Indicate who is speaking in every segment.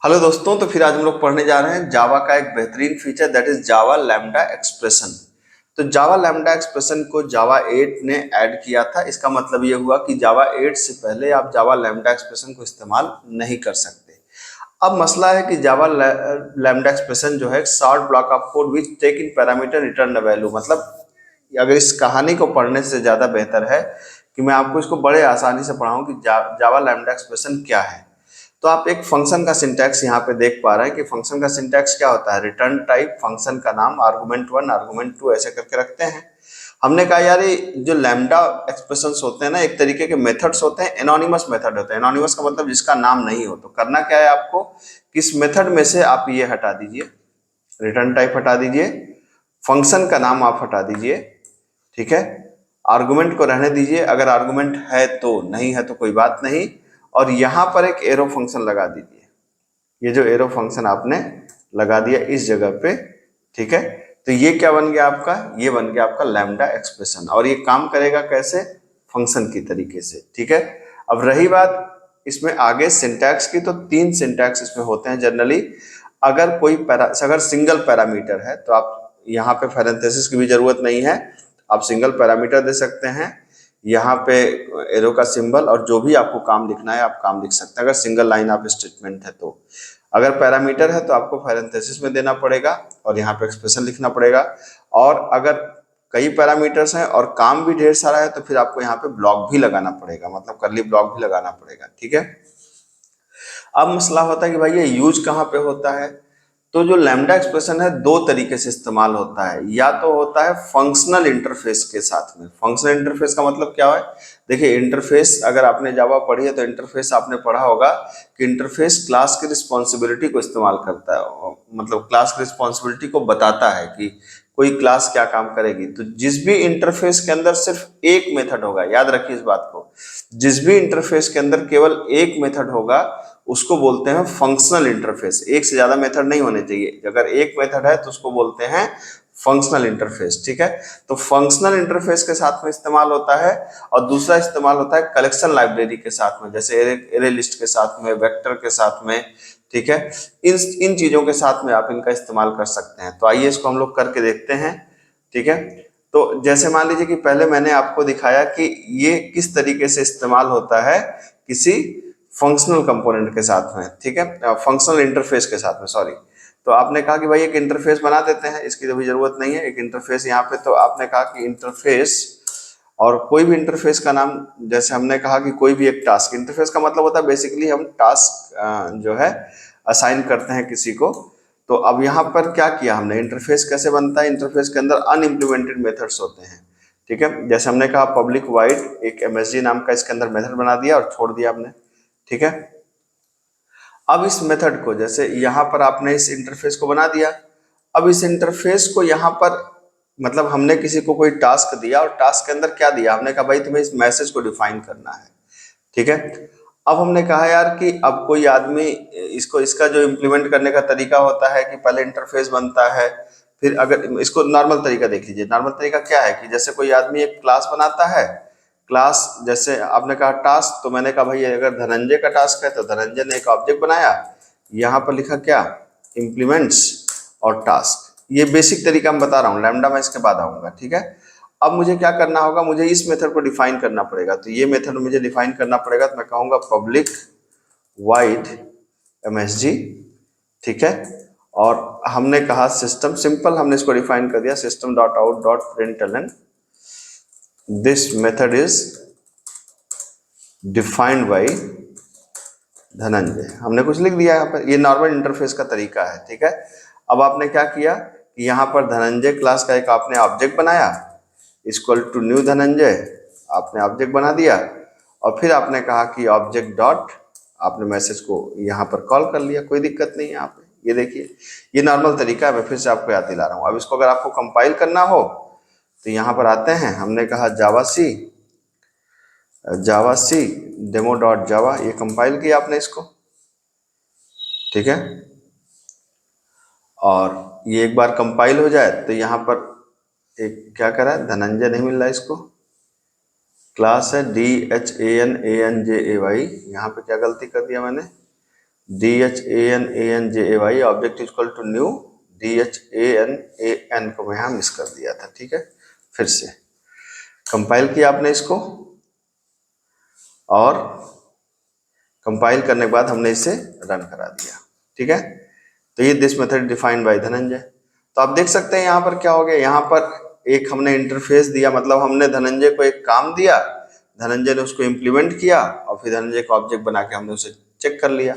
Speaker 1: Hello दोस्तों, तो फिर आज हम लोग पढ़ने जा रहे हैं जावा का एक बेहतरीन feature that is Java lambda expression. तो जावा लैम्डा एक्सप्रेशन को जावा 8 ने ऐड किया था। इसका मतलब ये हुआ कि जावा 8 से पहले आप जावा लैम्डा एक्सप्रेशन को इस्तेमाल नहीं कर सकते। अब मसला है कि जावा लैम्डा एक्सप्रेशन जो है एक short block of code which take in parameter return value. मतलब अगर इस कहानी को पढ़ने से ज्यादा बेहतर है कि मैं आपको इसको बड़े आसानी से पढ़ाऊं कि जावा लैम्डा एक्सप्रेशन क्या है। तो आप एक फंक्शन का सिंटैक्स यहाँ पे देख पा रहे हैं कि फंक्शन का सिंटैक्स क्या होता है। रिटर्न टाइप, फंक्शन का नाम, आर्गुमेंट 1 आर्गुमेंट 2 ऐसे करके रखते हैं। हमने कहा यार ये जो लैम्डा एक्सप्रेशंस होते हैं ना, एक तरीके के मेथड्स होते हैं, एनोनिमस मेथड होते हैं। एनोनिमस का मतलब जिसका नाम नहीं हो। तो करना क्या है आपको, किस मेथड में से आप ये हटा दीजिए, रिटर्न टाइप हटा दीजिए, फंक्शन का नाम आप हटा दीजिए, ठीक है। आर्गुमेंट को रहने दीजिए, अगर आर्गुमेंट है तो, नहीं है तो कोई बात नहीं। और यहां पर एक एरो फंक्शन लगा दीजिए। ये जो एरो फंक्शन आपने लगा दिया इस जगह पे, ठीक है। तो ये क्या बन गया आपका, ये बन गया आपका लैम्डा एक्सप्रेशन। और ये काम करेगा कैसे, फंक्शन की तरीके से, ठीक है। अब रही बात इसमें आगे सिंटैक्स की, तो 3 सिंटैक्स इसमें होते हैं जनरली। अगर सिंगल पैरामीटर है तो आप यहाँ पे पैरेंथेसिस की भी जरूरत नहीं है, आप सिंगल पैरामीटर दे सकते हैं। यहाँ पे एरो का सिंबल और जो भी आपको काम लिखना है आप काम लिख सकते हैं, अगर सिंगल लाइन ऑफ स्टेटमेंट है तो। अगर पैरामीटर है तो आपको पैरेंथेसिस में देना पड़ेगा और यहाँ पे एक्सप्रेशन लिखना पड़ेगा। और अगर कई पैरामीटर्स हैं और काम भी ढेर सारा है तो फिर आपको यहाँ पे ब्लॉक भी लगाना पड़ेगा, मतलब कर्ली ब्लॉक भी लगाना पड़ेगा, ठीक है। अब मसला होता है कि भाई ये यूज कहाँ पे होता है। तो जो लैम्डा एक्सप्रेशन है दो तरीके से इस्तेमाल होता है। या तो होता है फंक्शनल इंटरफेस के साथ में। फंक्शनल इंटरफेस का मतलब क्या है, देखिए इंटरफेस अगर आपने जावा पढ़ी है तो इंटरफेस आपने पढ़ा होगा कि इंटरफेस क्लास की रिस्पॉन्सिबिलिटी को इस्तेमाल करता है। मतलब क्लास की रिस्पॉन्सिबिलिटी को बताता है कि कोई क्लास क्या काम करेगी। तो जिस भी इंटरफेस के अंदर सिर्फ एक मेथड होगा, याद रखिए इस बात को, जिस भी इंटरफेस के अंदर केवल एक मेथड होगा उसको बोलते हैं फंक्शनल इंटरफेस। एक से ज्यादा मेथड नहीं होने चाहिए। अगर एक मेथड है तो उसको बोलते हैं फंक्शनल इंटरफेस, ठीक है। तो फंक्शनल इंटरफेस के साथ में इस्तेमाल होता है। और दूसरा इस्तेमाल होता है कलेक्शन लाइब्रेरी के साथ में, जैसे एरे लिस्ट के साथ में, वेक्टर के साथ में, ठीक है। इन इन चीजों के साथ में आप इनका इस्तेमाल कर सकते हैं। तो आइए इसको हम लोग करके देखते हैं, ठीक है। तो जैसे मान लीजिए कि पहले मैंने आपको दिखाया कि ये किस तरीके से इस्तेमाल होता है किसी फंक्शनल कंपोनेंट के साथ में, ठीक है, फंक्शनल इंटरफेस के साथ में, सॉरी। तो आपने कहा कि भाई एक इंटरफेस बना देते हैं, इसकी तो भी जरूरत नहीं है, एक इंटरफेस यहाँ पे। तो आपने कहा कि इंटरफेस, और कोई भी इंटरफेस का नाम, जैसे हमने कहा कि कोई भी एक टास्क, इंटरफेस का मतलब होता है बेसिकली हम टास्क जो है असाइन करते हैं किसी को। तो अब यहाँ पर क्या किया हमने, इंटरफेस कैसे बनता है, इंटरफेस के अंदर अनइम्प्लीमेंटेड मेथड्स होते हैं, ठीक है। जैसे हमने कहा पब्लिक वाइड एक एमएसजी नाम का इसके अंदर मेथड बना दिया और छोड़ दिया हमने, ठीक है। अब इस मेथड को, जैसे यहाँ पर आपने इस इंटरफेस को बना दिया, अब इस इंटरफेस को यहाँ पर, मतलब हमने किसी को कोई टास्क दिया और टास्क के अंदर क्या दिया, हमने कहा भाई तुम्हें इस मैसेज को डिफाइन करना है, ठीक है। अब हमने कहा यार कि अब कोई आदमी इसको, इसका जो इम्प्लीमेंट करने का तरीका होता है कि पहले इंटरफेस बनता है, फिर अगर इसको नॉर्मल तरीका देख लीजिए। नॉर्मल तरीका क्या है कि जैसे कोई आदमी एक क्लास बनाता है, क्लास, जैसे आपने कहा टास्क, तो मैंने कहा भाई अगर धनंजय का टास्क है तो धनंजय ने एक ऑब्जेक्ट बनाया, यहाँ पर लिखा क्या, इम्प्लीमेंट्स और टास्क। ये बेसिक तरीका मैं बता रहा हूँ, लैम्डा मैं इसके बाद आऊंगा, ठीक है। अब मुझे क्या करना होगा, मुझे इस मेथड को डिफाइन करना पड़ेगा। तो ये मेथड मुझे डिफाइन करना पड़ेगा, तो मैं कहूंगा पब्लिक वाइड एमएसजी, ठीक है। और हमने कहा सिस्टम, सिंपल हमने इसको डिफाइन कर दिया, system dot out dot println this method is defined by Dhananjay. हमने कुछ लिख दिया यहाँ पर, ये नॉर्मल इंटरफेस का तरीका है, ठीक है। अब आपने क्या किया कि यहाँ पर धनंजय क्लास का एक आपने ऑब्जेक्ट बनाया, इक्वल टू न्यू धनंजय, आपने ऑब्जेक्ट बना दिया। और फिर आपने कहा कि ऑब्जेक्ट डॉट, आपने मैसेज को यहाँ पर कॉल कर लिया, कोई दिक्कत नहीं है यहाँ पे। ये देखिए ये नॉर्मल तरीका है, मैं फिर से आपको याद दिला रहा हूँ। अब इसको अगर आपको कंपाइल करना हो तो यहाँ पर आते हैं, हमने कहा जावा सी डेमो डॉट जावा, ये कंपाइल किया आपने इसको, ठीक है। और ये एक बार कंपाइल हो जाए तो यहाँ पर एक क्या करा है, धनंजय नहीं मिल रहा है इसको, क्लास है DHANANJAY, यहाँ पे क्या गलती कर दिया मैंने, DHANANJAY object equal to new DHANAN को मैं यहाँ मिस कर दिया था। ठीक है, फिर से कंपाइल किया आपने इसको, और कंपाइल करने के बाद हमने इसे रन करा दिया। ठीक है, तो ये this method defined by Dhananjay. तो आप देख सकते हैं यहाँ पर क्या हो गया, यहाँ पर एक हमने इंटरफेस दिया, मतलब हमने धनंजय को एक काम दिया, धनंजय ने उसको इम्प्लीमेंट किया और फिर धनंजय का ऑब्जेक्ट बना के हमने उसे चेक कर लिया।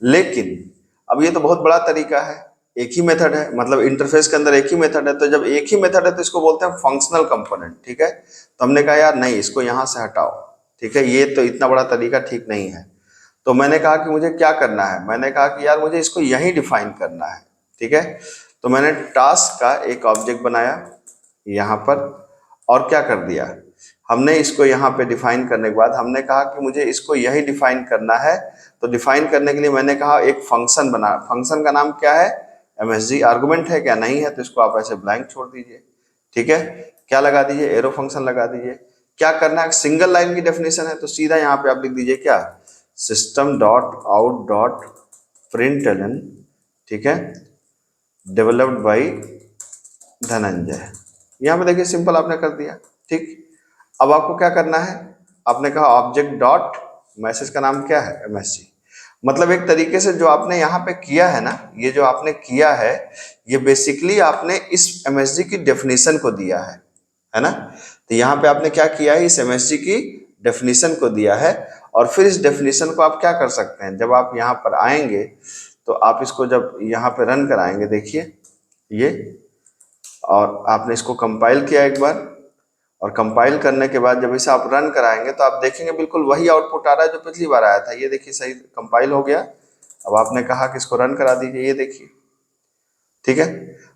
Speaker 1: लेकिन अब ये तो बहुत बड़ा तरीका है, एक ही मेथड है, मतलब इंटरफेस के अंदर एक ही मेथड है। तो जब एक ही मेथड है तो इसको बोलते हैं फंक्शनल कंपोनेंट। ठीक है, तो हमने कहा यार नहीं, इसको यहाँ से हटाओ। ठीक है, ये तो इतना बड़ा तरीका ठीक नहीं है। तो मैंने कहा कि मुझे क्या करना है, मैंने कहा कि यार मुझे इसको यहीं डिफाइन करना है। ठीक है, तो मैंने टास्क का एक ऑब्जेक्ट बनाया यहाँ पर, और क्या कर दिया, हमने इसको यहाँ पे डिफाइन करने के बाद हमने कहा कि मुझे इसको यही डिफाइन करना है। तो डिफाइन करने के लिए मैंने कहा एक फंक्शन बना, फंक्शन का नाम क्या है, MSG। आर्गुमेंट है क्या, नहीं है, तो इसको आप ऐसे ब्लैंक छोड़ दीजिए। ठीक है, क्या लगा दीजिए, एरो फंक्शन लगा दीजिए। क्या करना है, सिंगल लाइन की डेफिनेशन है, तो सीधा यहाँ पे आप लिख दीजिए क्या, system dot out dot println. ठीक है, डेवलप्ड बाई धनंजय। यहाँ पे देखिए सिंपल आपने कर दिया। ठीक, अब आपको क्या करना है, आपने कहा ऑब्जेक्ट डॉट मैसेज का नाम क्या है, MSG। मतलब एक तरीके से जो आपने यहाँ पे किया है ना, ये जो आपने किया है, ये बेसिकली आपने इस MSG की डेफिनेशन को दिया है ना। तो यहाँ पे आपने क्या किया है, इस MSG की डेफिनेशन को दिया है, और फिर इस डेफिनेशन को आप क्या कर सकते हैं, जब आप यहाँ पर आएंगे तो आप इसको जब यहाँ पे रन कराएंगे, देखिए ये, और आपने इसको कंपाइल किया एक बार, और कंपाइल करने के बाद जब इसे आप रन कराएंगे तो आप देखेंगे बिल्कुल वही आउटपुट आ रहा है जो पिछली बार आया था। ये देखिए सही कंपाइल हो गया। अब आपने कहा कि इसको रन करा दीजिए, ये देखिए। ठीक है,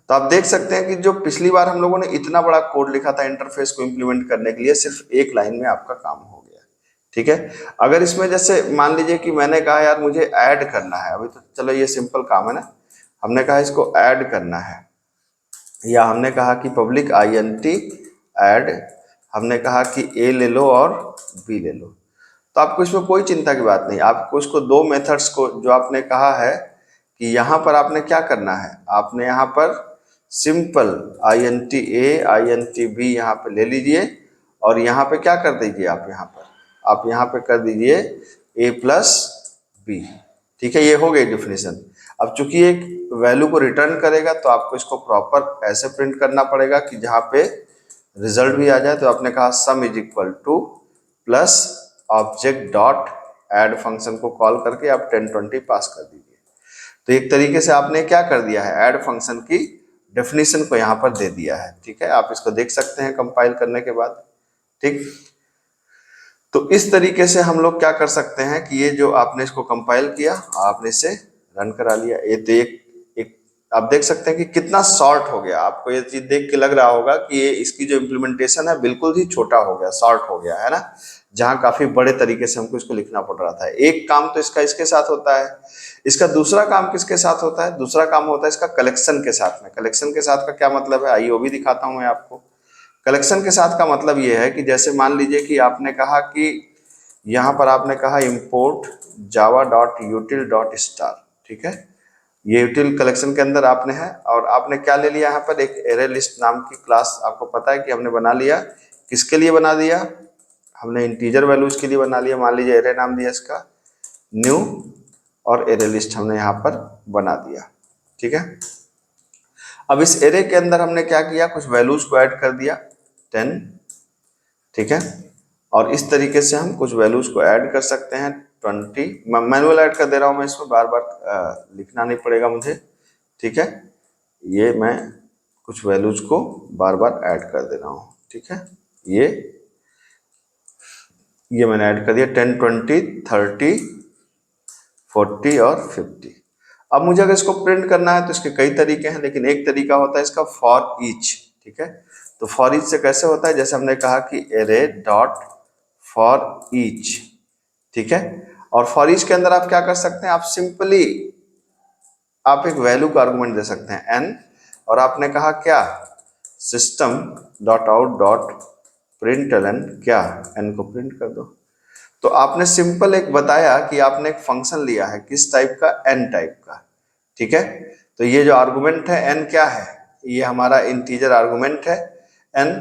Speaker 1: तो आप देख सकते हैं कि जो पिछली बार हम लोगों ने इतना बड़ा कोड लिखा था इंटरफेस को इंप्लीमेंट करने के लिए, सिर्फ एक लाइन में आपका काम हो गया। ठीक है, अगर इसमें जैसे मान लीजिए कि मैंने कहा यार मुझे ऐड करना है, अभी तो चलो ये सिंपल काम है ना, हमने कहा इसको ऐड करना है, या हमने कहा कि पब्लिक INT ऐड, हमने कहा कि A ले लो और B ले लो, तो आपको इसमें कोई चिंता की बात नहीं। आपको इसको दो मेथड्स को जो आपने कहा है कि यहाँ पर आपने क्या करना है, आपने यहाँ पर simple INT A INT B यहाँ पे ले लीजिए, और यहाँ पे क्या कर दीजिए, आप यहाँ पे कर दीजिए A प्लस B। ठीक है, ये हो गई डिफिनेशन। अब चूंकि एक वैल्यू को रिटर्न करेगा तो आपको इसको प्रॉपर ऐसे प्रिंट करना पड़ेगा कि जहाँ पे रिजल्ट भी आ जाए। तो आपने कहा सम is equal two plus object dot add function को कॉल करके आप 1020 पास कर दीजिए। तो एक तरीके से आपने क्या कर दिया है, ऐड फंक्शन की डेफिनेशन को यहाँ पर दे दिया है। ठीक है, आप इसको देख सकते हैं कंपाइल करने के बाद। ठीक, तो इस तरीके से हम लोग क्या कर सकते हैं कि ये जो आपने इसको कंपाइल किया, आपने इसे रन करा लिया, ये तो एक आप देख सकते हैं कि कितना शॉर्ट हो गया। आपको ये चीज देख के लग रहा होगा कि ये इसकी जो इम्प्लीमेंटेशन है बिल्कुल ही छोटा हो गया, शॉर्ट हो गया है ना, जहाँ काफी बड़े तरीके से हमको इसको लिखना पड़ रहा था। एक काम तो इसका इसके साथ होता है, इसका दूसरा काम किसके साथ होता है, दूसरा काम होता है इसका कलेक्शन के साथ में। कलेक्शन के साथ का क्या मतलब है, आइए वो भी दिखाता हूँ मैं आपको। कलेक्शन के साथ का मतलब ये है कि जैसे मान लीजिए कि आपने कहा कि यहाँ पर आपने कहा import Java dot यूटिल dot star. ठीक है, ये यूटिल कलेक्शन के अंदर आपने है, और आपने क्या ले लिया, यहाँ पर एक एरे लिस्ट नाम की क्लास आपको पता है कि हमने बना लिया। किसके लिए बना दिया, हमने इंटीजर वैल्यूज के लिए बना लिया। मान लीजिए एरे नाम दिया इसका न्यू, और एरे लिस्ट हमने यहाँ पर बना दिया। ठीक है, अब इस एरे के अंदर हमने क्या किया, कुछ वैल्यूज को ऐड कर दिया 10। ठीक है, और इस तरीके से हम कुछ वैल्यूज को ऐड कर सकते हैं 20। मैनुअल ऐड कर दे रहा हूं मैं, इसमें बार बार लिखना नहीं पड़ेगा मुझे। ठीक है, ये मैं कुछ वैल्यूज को बार बार ऐड कर दे रहा हूं। ठीक है, ये मैंने ऐड कर दिया 10 20 30 40 और 50। अब मुझे अगर इसको प्रिंट करना है तो इसके कई तरीके हैं, लेकिन एक तरीका होता है इसका फॉर ईच। ठीक है, तो फॉर ईच से कैसे होता है, जैसे हमने कहा कि एरे डॉट फॉर ईच। ठीक है, और फॉर ईच के अंदर आप क्या कर सकते हैं, आप सिंपली आप एक वैल्यू का आर्गुमेंट दे सकते हैं n, और आपने कहा क्या, system dot out dot println क्या, n को प्रिंट कर दो। तो आपने सिंपल एक बताया कि आपने एक फंक्शन लिया है किस टाइप का, n टाइप का, ठीक है। तो ये जो आर्गुमेंट है n क्या है, ये हमारा इंटीजर आर्गुमेंट है n।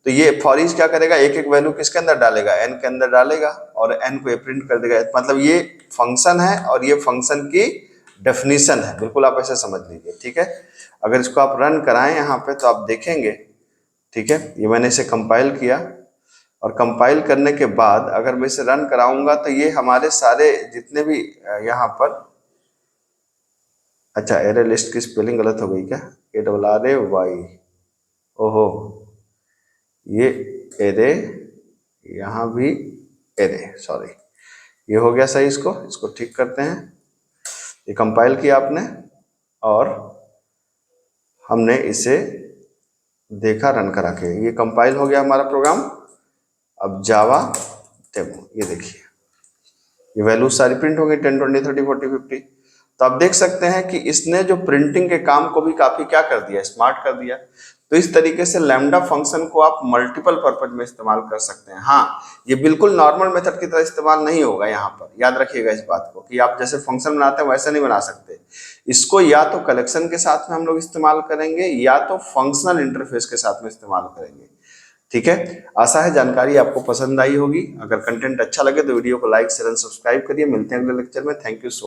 Speaker 1: तो ये फॉर ईच क्या करेगा, एक एक वैल्यू किसके अंदर डालेगा, n के अंदर डालेगा और n को प्रिंट कर देगा। मतलब ये फंक्शन है और ये फंक्शन की डेफिनेशन है, बिल्कुल आप ऐसे समझ लीजिए, ठीक है। अगर इसको आप रन कराएं यहाँ पे तो आप देखेंगे, ठीक है। ये मैंने इसे कंपाइल किया और कंपाइल करने के बाद अगर मैं इसे रन कराऊंगा तो ये हमारे सारे जितने भी यहाँ पर, अच्छा एरे लिस्ट की स्पेलिंग गलत हो गई क्या, ARRAY, ओहो ये एरे, यहाँ भी एरे, सॉरी, ये हो गया सही। इसको इसको ठीक करते हैं। ये कंपाइल किया आपने और हमने इसे देखा रन करा के, ये कंपाइल हो गया हमारा प्रोग्राम। अब जावा डेमो, ये देखिए ये वैल्यू सारी प्रिंट हो गई 10, 20, 30, 40, 50। तो आप देख सकते हैं कि इसने जो प्रिंटिंग के काम को भी काफी क्या कर दिया, स्मार्ट कर दिया। तो इस तरीके से लैम्डा फंक्शन को आप मल्टीपल पर्पज में इस्तेमाल कर सकते हैं। हाँ, ये बिल्कुल नॉर्मल मेथड की तरह इस्तेमाल नहीं होगा, यहाँ पर याद रखिएगा इस बात को कि आप जैसे फंक्शन बनाते हैं वैसे नहीं बना सकते। इसको या तो कलेक्शन के साथ में हम लोग इस्तेमाल करेंगे या तो फंक्शनल इंटरफेस के साथ में इस्तेमाल करेंगे, ठीक है। आशा है जानकारी आपको पसंद आई होगी। अगर कंटेंट अच्छा लगे तो वीडियो को लाइक शेयर एंड सब्सक्राइब करिए। मिलते हैं अगले लेक्चर में। Thank you so